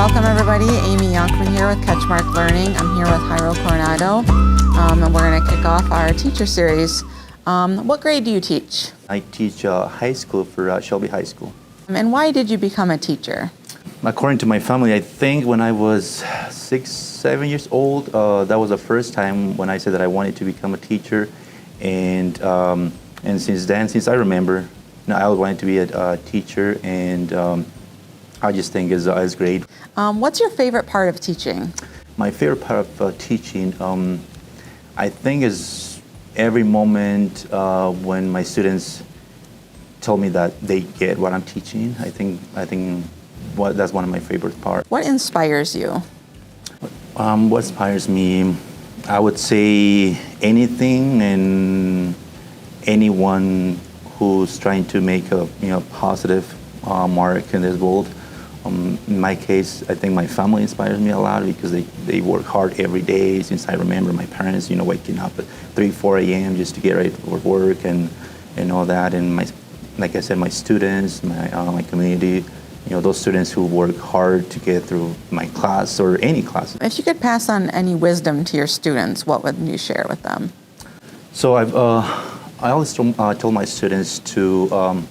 Welcome everybody, Amy Yonkman here with Catchmark Learning. I'm here with Jairo Coronado, and we're going to kick off our teacher series. What grade do you teach? I teach high school for Shelby High School. And why did you become a teacher? According to my family, I think when I was 6, 7 years old, that was the first time when I said that I wanted to become a teacher. And since then, since I remember, I always wanted to be a teacher, and I just think it's great. What's your favorite part of teaching? My favorite part of teaching, I think, is every moment when my students tell me that they get what I'm teaching. I think that's one of my favorite parts. What inspires you? What inspires me, I would say anything and anyone who's trying to make a positive mark in this world. In my case, I think my family inspires me a lot because they work hard every day. Since I remember my parents, waking up at 3, 4 a.m. just to get ready for work and all that. And like I said, my students, my community, those students who work hard to get through my class or any class. If you could pass on any wisdom to your students, what would you share with them? So I always tell my students to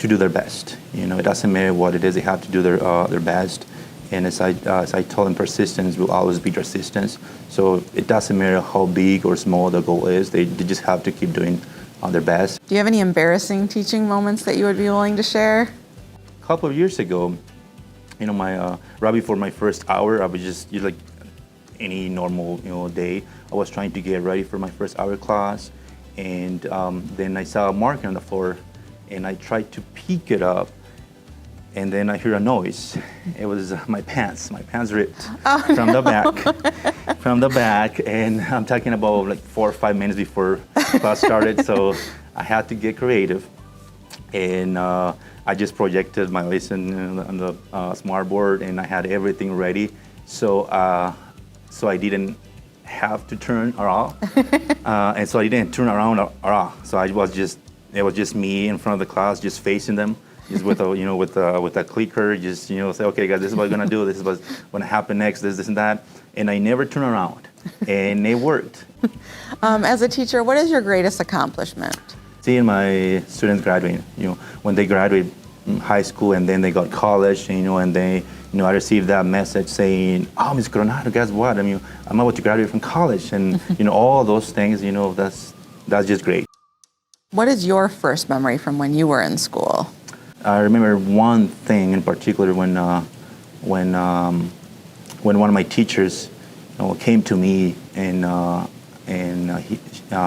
do their best. It doesn't matter what it is; they have to do their best. And as I tell them, persistence will always be persistence. So it doesn't matter how big or small the goal is; they just have to keep doing their best. Do you have any embarrassing teaching moments that you would be willing to share? A couple of years ago, right before my first hour, I was just like any normal day. I was trying to get ready for my first hour class, and then I saw a mark on the floor. And I tried to pick it up, and then I hear a noise. It was my pants. My pants ripped from the back. And I'm talking about like 4 or 5 minutes before class started. So I had to get creative, and I just projected my lesson on the smart board, and I had everything ready. So I didn't have to turn around, and so I didn't turn around at all. So it was just me in front of the class, just facing them, just with a clicker, just say, okay, guys, this is what we're gonna do. This is what's gonna happen next. This and that, and I never turn around, and it worked. As a teacher, what is your greatest accomplishment? Seeing my students graduate, when they graduate high school and then they got college, and they, I received that message saying, "Oh, Ms. Coronado, guess what? I'm about to graduate from college," and all those things. That's just great. What is your first memory from when you were in school? I remember one thing in particular when one of my teachers came to me and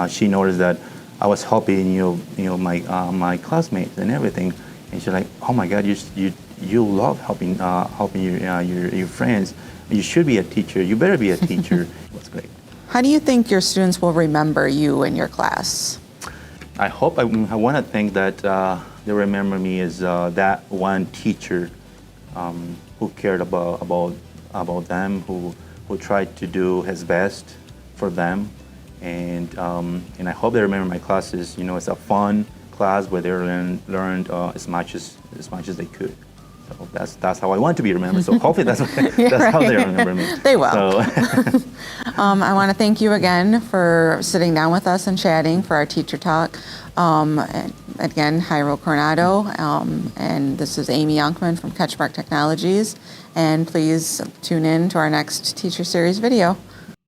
she noticed that I was helping my classmates and everything, and she's like, "Oh my God, you love helping your friends. You should be a teacher. You better be a teacher." It was great. How do you think your students will remember you in your class? I hope I want to think that they remember me as that one teacher who cared about them, who tried to do his best for them, and I hope they remember my classes. It's a fun class where they learned as much as they could. So that's how I want to be remembered. So hopefully that's how they remember me. They will. So. I want to thank you again for sitting down with us and chatting for our teacher talk. Again, Jairo Coronado, and this is Amy Yonkman from Catchmark Technologys. And please tune in to our next teacher series video.